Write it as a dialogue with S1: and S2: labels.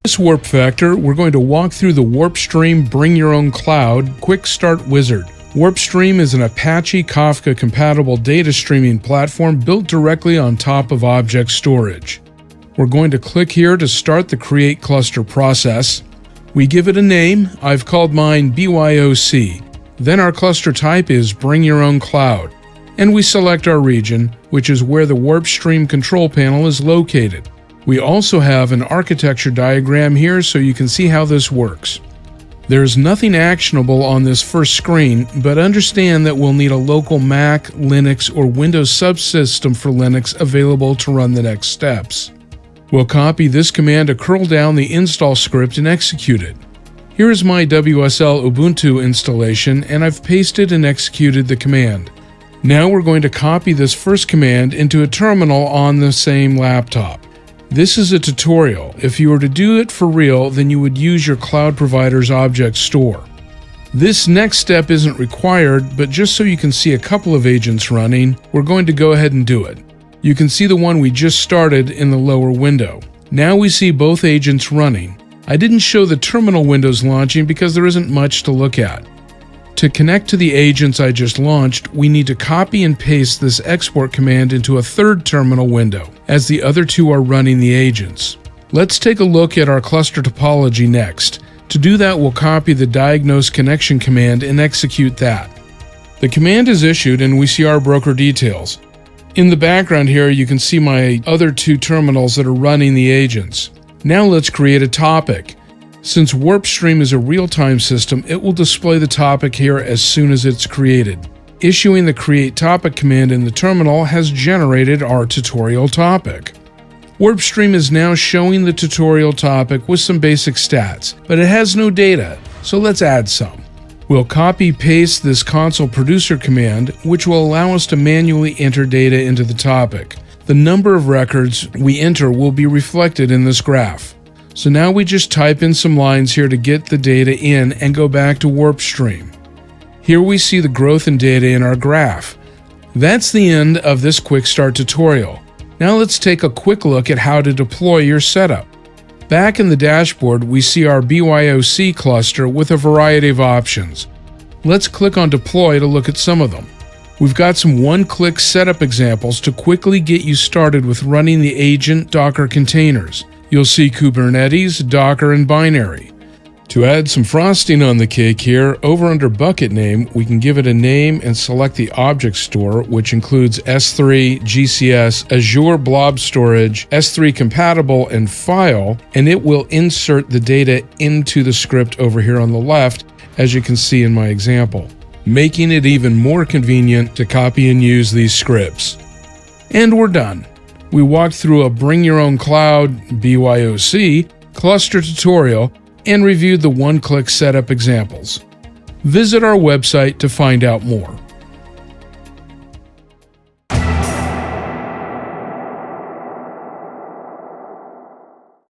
S1: this warp factor, we're going to walk through the WarpStream Bring Your Own Cloud Quick Start Wizard. WarpStream is an Apache Kafka-compatible data streaming platform built directly on top of object storage. We're going to click here to start the Create Cluster process. We give it a name. I've called mine BYOC. Then our cluster type is Bring Your Own Cloud. And we select our region, which is where the WarpStream control panel is located. We also have an architecture diagram here so you can see how this works. There's nothing actionable on this first screen, but understand that we'll need a local Mac, Linux, or Windows subsystem for Linux available to run the next steps. We'll copy this command to curl down the install script and execute it. Here is my WSL Ubuntu installation, and I've pasted and executed the command. Now we're going to copy this first command into a terminal on the same laptop. This is a tutorial. If you were to do it for real, then you would use your cloud provider's object store. This next step isn't required, but just so you can see a couple of agents running, we're going to go ahead and do it. You can see the one we just started in the lower window. Now we see both agents running. I didn't show the terminal windows launching because there isn't much to look at. To connect to the agents I just launched, we need to copy and paste this export command into a third terminal window, as the other two are running the agents. Let's take a look at our cluster topology next. To do that, we'll copy the diagnose connection command and execute that. The command is issued and we see our broker details. In the background here, you can see my other two terminals that are running the agents. Now let's create a topic. Since WarpStream is a real-time system, it will display the topic here as soon as it's created. Issuing the create topic command in the terminal has generated our tutorial topic. WarpStream is now showing the tutorial topic with some basic stats, but it has no data, so let's add some. We'll copy-paste this console producer command, which will allow us to manually enter data into the topic. The number of records we enter will be reflected in this graph. So now we just type in some lines here to get the data in and go back to WarpStream. Here we see the growth in data in our graph. That's the end of this quick start tutorial. Now let's take a quick look at how to deploy your setup. Back in the dashboard, we see our BYOC cluster with a variety of options. Let's click on Deploy to look at some of them. We've got some one-click setup examples to quickly get you started with running the agent Docker containers. You'll see Kubernetes, Docker, and binary. To add some frosting on the cake here, over under bucket name, we can give it a name and select the object store, which includes S3, GCS, Azure Blob Storage, S3 compatible, and file, and it will insert the data into the script over here on the left, as you can see in my example, making it even more convenient to copy and use these scripts. And we're done. We walked through a Bring Your Own Cloud, BYOC, cluster tutorial, and reviewed the one-click setup examples. Visit our website to find out more.